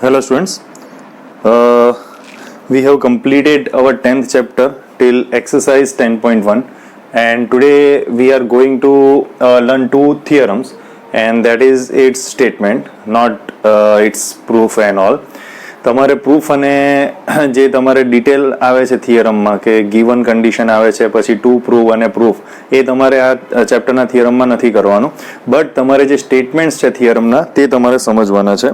Hello students, we have completed our 10th chapter till exercise 10.1 and today we are going to learn two theorems, and that is its statement, not its proof and all. તમારે proof અને જે તમારે detail આવે છે થિયરમમાં કે given condition આવે છે પછી ટુ પ્રૂવ અને પ્રૂફ, એ તમારે આ ચેપ્ટરના થિયરમમાં નથી કરવાનું, બટ તમારે જે સ્ટેટમેન્ટ્સ છે થિયરમના તે તમારે સમજવાના છે.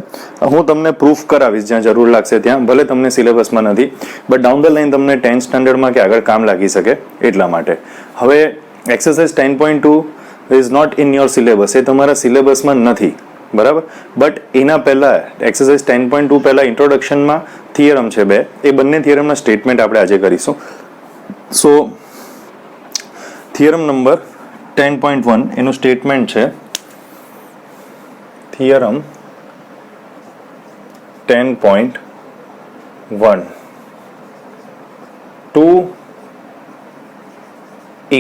હું તમને પ્રૂફ કરાવીશ જ્યાં જરૂર લાગશે ત્યાં, ભલે તમને સિલેબસમાં નથી બટ ડાઉન ધ લાઈન તમને 10th સ્ટાન્ડર્ડમાં કે આગળ કામ લાગી શકે એટલા માટે. હવે exercise 10.2 is not in your syllabus, એ તમારા સિલેબસમાં નથી, બરાબર. બટ એના પહેલાં એક્સરસાઇઝ 10.2 પહેલાં ઇન્ટ્રોડક્શનમાં થિયરમ છે બે, એ બંને થિયરમના સ્ટેટમેન્ટ આપણે આજે કરીશું. સો થિયરમ નંબર 10.1 એનું સ્ટેટમેન્ટ છે, theorem 10.1 two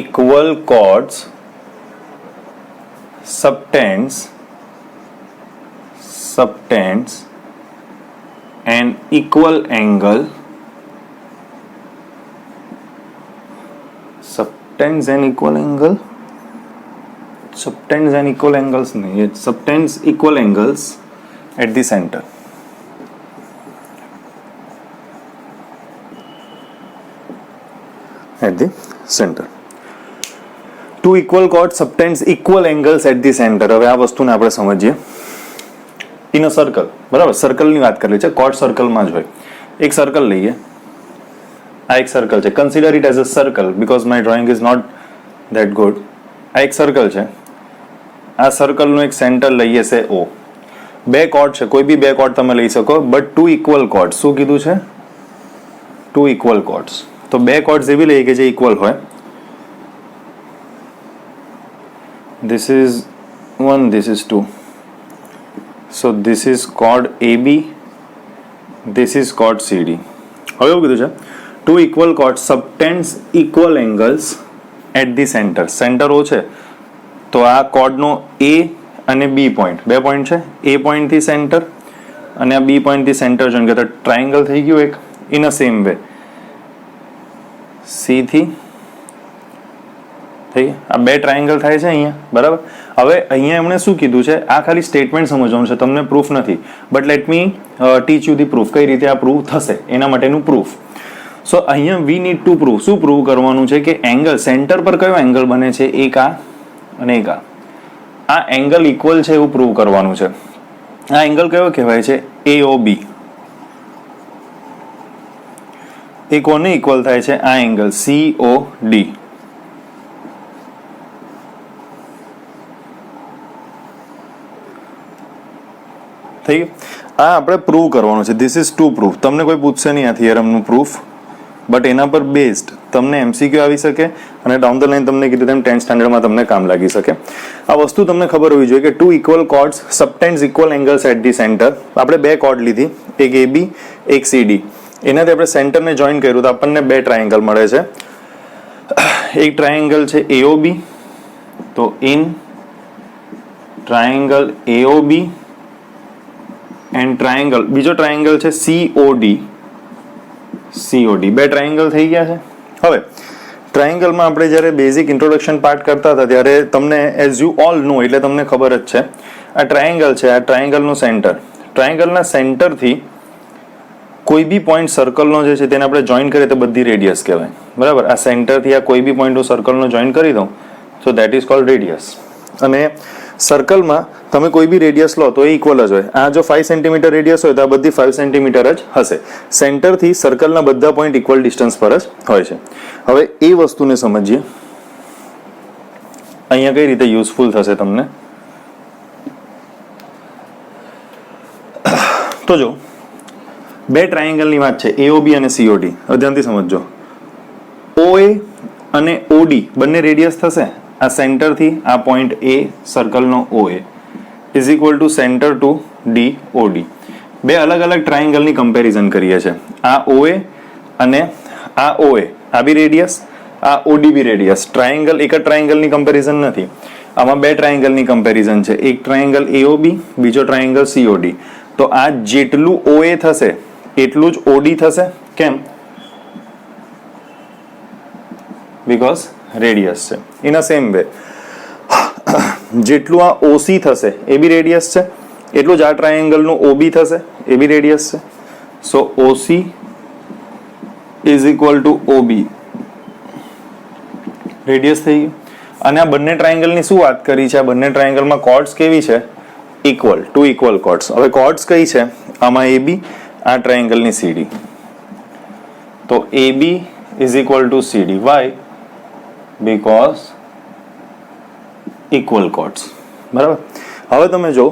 equal chords subtends an equal angle subtends an equal angles नहीं, it subtends equal angles at the center. Two equal chords subtends equal angles at the center. હવે આ વસ્તુને આપણે સમજીએ. In a circle, બરાબર, સર્કલની વાત કરી છે, કોર્ડ સર્કલમાં જ હોય. એક સર્કલ લઈએ, આ એક સર્કલ છે, consider it as a circle because my drawing is not that good. આ એક સર્કલ છે, આ સર્કલનું એક સેન્ટર લઈએ છે O. બે કોર્ડ છે, કોઈ બી બે કોર્ડ તમે લઈ શકો, બટ ટુ ઇક્વલ કોર્ડ. શું કીધું છે? Two equal chords. તો બે કોર્ડ્સ એવી લઈએ કે જે ઇક્વલ હોય. This is 1, this is 2. So this is chord AB, this is chord CD. હવે એવું કીધું છે, two equal chord subtends equal angles at the centre. Centre O છે તો આ કોર્ડનો A અને B પોઈન્ટ, બે પોઈન્ટ છે, A પોઈન્ટથી સેન્ટર અને આ B પોઈન્ટથી સેન્ટર જોઈન કરતા ટ્રાયેંગલ થઈ ગયું એક. In a same way C થી આ બે ટ્રાયેંગલ થાય છે અહીંયા, બરાબર. હવે અહીંયા એમણે શું કીધું છે, આ ખાલી સ્ટેટમેન્ટ સમજવાનું છે, તમને પ્રૂફ નથી, but let me teach you the proof, કઈ રીતે આ પ્રૂફ થશે એના માટેનું પ્રૂફ. સો અહીંયા વી નીડ ટુ પ્રૂવ. શું પ્રૂવ કરવાનું છે કે એંગલ સેન્ટર પર કયો એંગલ બને છે, એક આ અને એક આ એંગલ ઇક્વલ છે એવું પ્રૂવ કરવાનું છે. આ એંગલ કયો કહેવાય છે? AOB. એ કોને ઇક્વલ થાય છે? આ એંગલ COD. થઈ ગયું. આ આપણે પ્રૂવ કરવાનું છે. This is to proof. તમને કોઈ પૂછશે નહીં આ થિયરમનું પ્રૂફ, બટ એના પર બેઝડ તમને MCQ આવી શકે અને ડાઉન ધ લાઈન તમને કીધું તેમ 10th સ્ટાન્ડર્ડમાં તમને કામ લાગી શકે. આ વસ્તુ તમને ખબર હોવી જોઈએ કે two equal chords subtends equal angles at the centre. આપણે બે કોર્ડ લીધી, એક AB એક CD. એનાથી આપણે સેન્ટરને જોઈન કર્યું તો આપણને બે ટ્રાયેંગલ મળે છે. એક ટ્રાયેંગલ છે AOB, તો in triangle AOB and triangle, બીજો ટ્રાયેંગલ છે COD. બે ટ્રાયેંગલ થઈ ગયા છે. હવે ટ્રાયેંગલમાં આપણે જ્યારે બેઝિક ઇન્ટ્રોડક્શન પાર્ટ કરતા હતા ત્યારે તમને એઝ યુ ઓલ નો, એટલે તમને ખબર જ છે, આ ટ્રાયેંગલ છે, આ ટ્રાયેંગલનું સેન્ટર, ટ્રાયેંગલના સેન્ટરથી કોઈ બી પોઈન્ટ સર્કલનો જે છે તેને આપણે જોઈન કરીએ તો બધી રેડિયસ કહેવાય, બરાબર. આ સેન્ટરથી આ કોઈ બી પોઈન્ટ હું સર્કલનો જોઈન કરી દઉં તો દેટ ઇઝ કોલ્ડ રેડિયસ. અને સર્કલમાં તમે કોઈ બી રેડિયસ લો તો એ ઇક્વલ જ હોય. આ જો 5 સેન્ટીમીટર રેડિયસ હોય તો આ બધી 5 સેન્ટીમીટર જ હશે. સેન્ટરથી સર્કલના બધા પોઈન્ટ ઇક્વલ ડિસ્ટન્સ પર જ હોય છે. હવે એ વસ્તુને સમજીએ, અહીંયા કઈ રીતે યુઝફુલ થશે તમને. તો જો બે ટ્રાયેંગલની વાત છે, AOB અને COD. હવે ધ્યાનથી સમજજો. OA અને OD બંને રેડિયસ થશે. આ સેન્ટરથી આ પોઈન્ટ A સર્કલનો OA is equal to centre to DOD. બે અલગ અલગ ટ્રાયેંગલની કમ્પેરિઝન કરીએ છીએ. આ OA અને આ OA, આ બી રેડિયસ, આ OD બી રેડિયસ. ટ્રાયેંગલ એક જ ટ્રાયેંગલની કમ્પેરિઝન નથી, આમાં બે ટ્રાયેંગલની કમ્પેરિઝન છે. એક ટ્રાયેંગલ AOB, બીજો ટ્રાયેંગલ COD. તો આ જેટલું OA થશે એટલું જ OD થશે. કેમ? બીકોઝ રેડિયસ છે. ઇન અ સેમ વે જેટલું આ OC થશે એ બી રેડિયસ છે, એટલું જ આ ટ્રાયેંગલનું OB થશે એ બી રેડિયસ છે. સો OC is equal two OB, radius થઈ ગયું. અને આ બંને ટ્રાયેંગલની શું વાત કરી છે? આ બંને ટ્રાયેંગલમાં કોર્ડ્સ કેવી છે? Equal, two equal chords. હવે કોર્ડ્સ કઈ છે? આમાં AB, આ ટ્રાયેંગલની CD. તો AB is equal to CD. Why? Because equal chords. બરાબર. હવે તમે જો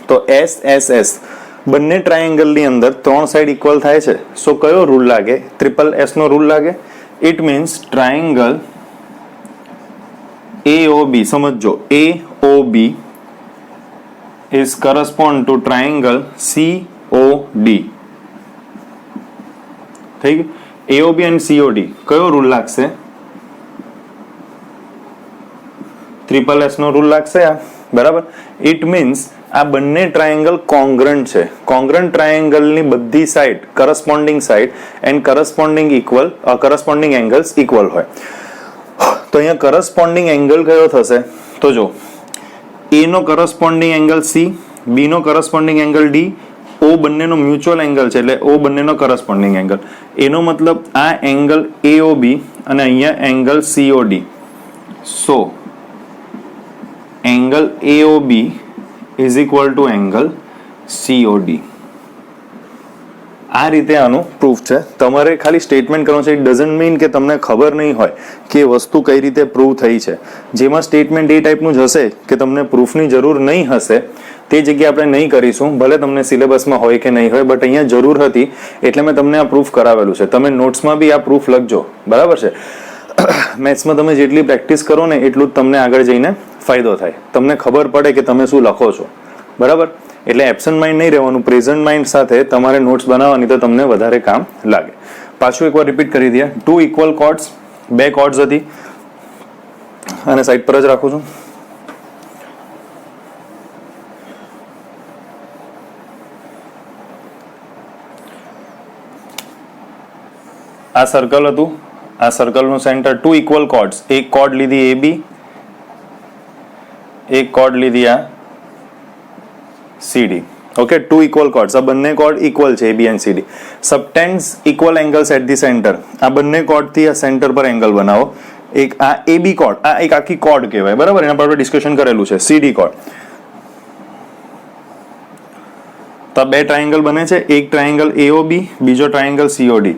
તો SSS બંને ટ્રાયેંગલની અંદર 3 સાઈડ ઇક્વલ થાય છે. સો કયો રૂલ લાગે? ટ્રિપલ S નો રૂલ લાગે. ઇટ મીન્સ ટ્રાયેંગલ AOB, સમજો, AOB is correspond to triangle COD. થઈ ગયું? AOB and COD કયો રૂલ લાગશે? ટ્રિપલ S નો રૂલ લાગશે આ. બરાબર. ઇટ મીન્સ આ બંને ટ્રાયેંગલ કોંગ્રન્ટ છે. કોંગ્રન્ટ ટ્રાયેંગલની બધી side, corresponding side and corresponding angles equal હોય. તો અહીંયા કરસ્પોન્ડિંગ એંગલ કયો થશે? તો જો A નો કરસ્પોન્ડિંગ એંગલ C, B નો કરસ્પોન્ડિંગ એંગલ D, O બંનેનો મ્યુચ્યુઅલ એંગલ છે એટલે O બંનેનો કરસ્પોન્ડિંગ એંગલ. એનો મતલબ આ એંગલ AOB અને અહીંયા angle COD. So angle AOB is equal two angle COD. આ રીતે આનું પ્રૂફ છે. તમારે ખાલી સ્ટેટમેન્ટ કરવાનું છે. ઇટ ડઝન્ટ મીન કે તમને ખબર નહીં હોય કે વસ્તુ કઈ રીતે પ્રૂવ થઈ છે. જેમાં સ્ટેટમેન્ટ એ ટાઈપનું જ હશે કે તમને પ્રૂફની જરૂર નહીં હશે તે જગ્યાએ આપણે નહીં કરીશું. ભલે તમને સિલેબસમાં હોય કે નહીં હોય, બટ અહીંયા જરૂર હતી એટલે મેં તમને આ પ્રૂફ કરાવેલું છે. તમે નોટ્સમાં બી આ પ્રૂફ લખજો. બરાબર છે. મેથ્સમાં તમે જેટલી પ્રેક્ટિસ કરો ને એટલું જ તમને આગળ જઈને ફાયદો થાય. તમને ખબર પડે કે તમે શું લખો છો. બરાબર. એટલે એબ્સન્ટ માઇન્ડ નહીં રહેવાનું, પ્રેઝન્ટ માઇન્ડ સાથે તમારે નોટ્સ બનાવવાની, તો તમને વધારે કામ લાગે. પાછું એકવાર રિપીટ કરી દઈએ. 2 ઇક્વલ કોર્ડ્સ, 2 કોર્ડ્સ હતી અને સાઈડ પર જ રાખું છું. આ સર્કલ હતું, આ સર્કલનું સેન્ટર. 2 ઇક્વલ કોર્ડ્સ, એક કોર્ડ લીધી AB, એક કોર્ડ લીધી આ CD. Okay, 2 equal chords. આ બંને કોર્ડ ઇક્વલ છે, AB and CD. Subtends equal angles at the centre. આ બંને કોર્ડથી આ સેન્ટર પર એંગલ બનાવો. એક આ AB કોર્ડ, આ એક આખી કોર્ડ કહેવાય. બરાબર. એના પર આપણે ડિસ્કશન કરેલું છે. CD chord. તો આ 2 ટ્રાયેંગલ બને છે. એક ટ્રાયેંગલ AOB, બીજો ટ્રાયેંગલ COD.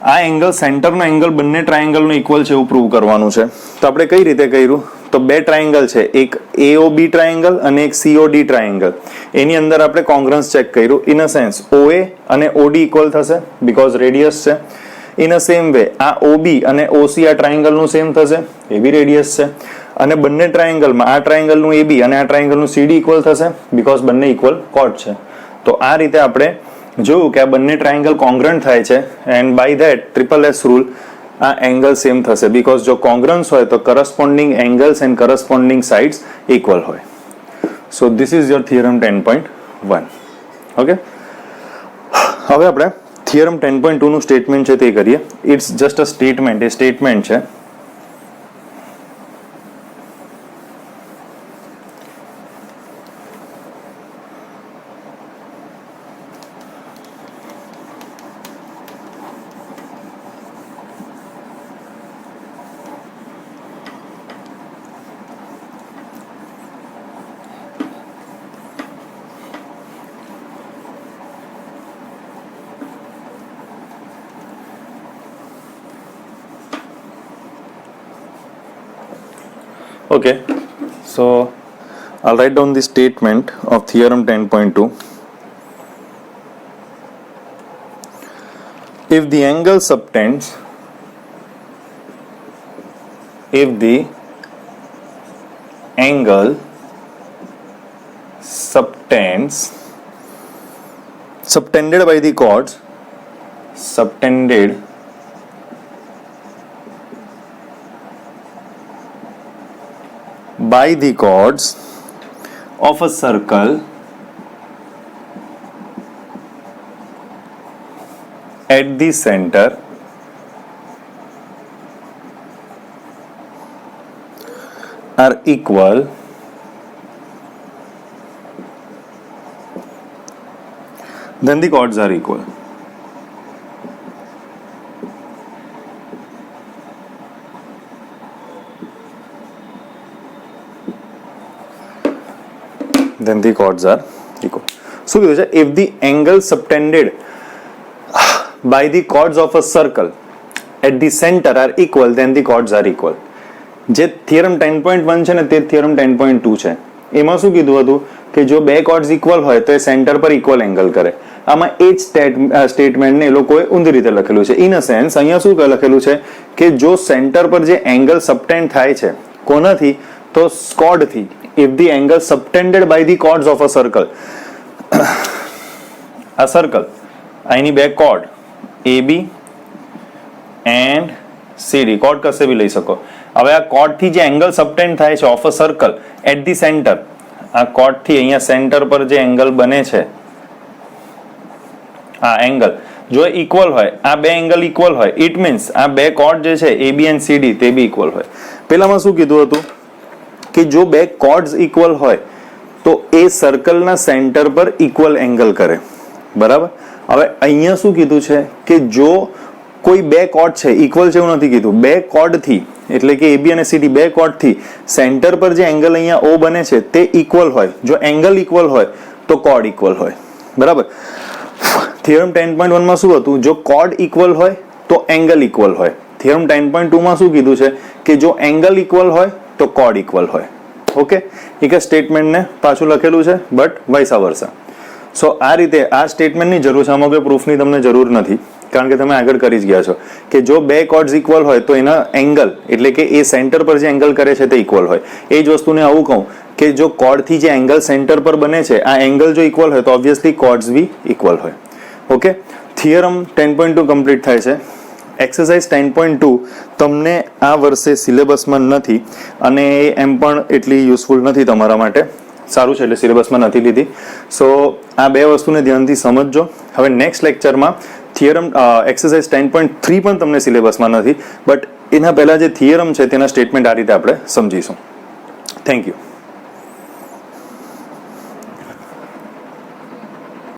આ એંગલ, સેન્ટરનો એંગલ બંને ટ્રાયેંગલનો ઇક્વલ છે એવું પ્રૂવ કરવાનું છે. તો આપણે કઈ રીતે કર્યું? તો 2 ટ્રાયેંગલ છે, એક AOB ટ્રાયેંગલ અને એક COD ટ્રાયેંગલ. એની અંદર આપણે કોંગ્રન્સ ચેક કર્યું. ઇન અ સેન્સ OA અને OD ઇક્વલ થશે બીકોઝ રેડિયસ છે. ઇન અ સેમ વે આ OB અને OC આ ટ્રાયેંગલનું સેમ થશે, એ બી રેડિયસ છે. અને બંને ટ્રાયેંગલમાં આ ટ્રાયેંગલનું AB અને આ ટ્રાયેંગલનું CD ઇક્વલ થશે બીકોઝ બંને ઇક્વલ કોર્ડ છે. તો આ રીતે આપણે જોયું કે આ બંને ટ્રાયેંગલ કોંગ્રન્ટ થાય છે and by that triple S rule આ એંગલ સેમ થશે બીકોઝ જો કોંગ્રન્સ હોય તો corresponding angles and corresponding sides equal હોય. So this is your theorem 10.1. Okay, હવે આપણે થિયરમ 10.2 નું સ્ટેટમેન્ટ છે તે કરીએ. ઇટ્સ જસ્ટ અ સ્ટેટમેન્ટ, એ સ્ટેટમેન્ટ છે. Okay, so I'll write down the statement of theorem 10.2. If the angle subtends, if the angle subtends, subtended by the chords, subtended by the chords of a circle at the center are equal, then the chords are equal. Then the chords are equal. શું કીધું છે? If the angle subtended by the chords of a circle at the center are equal, then the chords are equal. જે theorem 10.1 છે ને તે theorem 10.2 છે. એમાં શું કીધું હતું કે જો બે કોર્ડ્સ ઇક્વલ હોય તો એ સેન્ટર પર ઇક્વલ એંગલ કરે. આમાં એ જ સ્ટેટમેન્ટને એ લોકોએ ઊંધી રીતે લખેલું છે. ઇન અ સેન્સ અહીંયા શું લખેલું છે કે જો સેન્ટર પર જે એંગલ સબટેન્ડ થાય છે કોનાથી, તો કોર્ડથી. If the angle subtended by the chords of a circle, a circle, અહીંની બે chord AB and CD, chord કશે બી લઈ શકો. હવે આ કોર્ડથી જે એંગલ સબટેન્ડ થાય છે of a circle at the centre, આ કોર્ડથી અહીંયા સેન્ટર પર જે એંગલ બને છે આ એંગલ જો ઇક્વલ હોય, આ બે એંગલ ઇક્વલ હોય, ઇટ મીન્સ આ બે કોર્ડ જે છે AB and CD તે બી ઇક્વલ હોય. પેલામાં શું કીધું હતું કે જો બે કોર્ડ્સ ઇક્વલ હોય તો એ સર્કલના સેન્ટર પર ઇક્વલ એંગલ કરે. બરાબર. હવે અહીંયા શું કીધું છે કે જો કોઈ બે કોર્ડ છે ઇક્વલ છે એવું નથી કીધું, બે કોર્ડથી એટલે કે AB અને CD બે કોર્ડથી સેન્ટર પર જે એંગલ અહીંયા O બને છે તે ઇક્વલ હોય. જો એંગલ ઇક્વલ હોય તો કોર્ડ ઇક્વલ હોય. બરાબર. થિયરમ 10.1 માં શું હતું? જો કોર્ડ ઇક્વલ હોય તો એંગલ ઇક્વલ હોય. થિયરમ 10.2 માં શું કીધું છે કે જો એંગલ ઇક્વલ હોય તો કોર્ડ ઇક્વલ હોય. ઓકે, એક સ્ટેટમેન્ટને પાછું લખેલું છે બટ વાઇસ વર્સા. સો આ રીતે આ સ્ટેટમેન્ટની જરૂર છે, આમાં કોઈ પ્રૂફની તમને જરૂર નથી કારણ કે તમે આગળ કરી જ ગયા છો કે જો બે કોર્ડ્સ ઇક્વલ હોય તો એના એંગલ એટલે કે એ સેન્ટર પર જે એંગલ કરે છે તે ઇક્વલ હોય. એ જ વસ્તુને આવું કહું કે જો કોર્ડથી જે એંગલ સેન્ટર પર બને છે આ એંગલ જો ઇક્વલ હોય તો ઓબ્વિયસલી કોર્ડ્સ બી ઇક્વલ હોય. ઓકે, થિયરમ 10.2 કમ્પ્લીટ થાય છે. એક્સરસાઇઝ 10.2 તમને આ વર્ષે સિલેબસમાં નથી અને એમ પણ એટલી યુઝફુલ નથી તમારા માટે. સારું છે એટલે સિલેબસમાં નથી લીધી. સો આ બે વસ્તુને ધ્યાનથી સમજજો. હવે નેક્સ્ટ લેક્ચરમાં થિયરમ એક્સરસાઇઝ 10.3 પણ તમને સિલેબસમાં નથી બટ એના પહેલાં જે થિયરમ છે તેના સ્ટેટમેન્ટ આ રીતે આપણે સમજીશું. Thank you.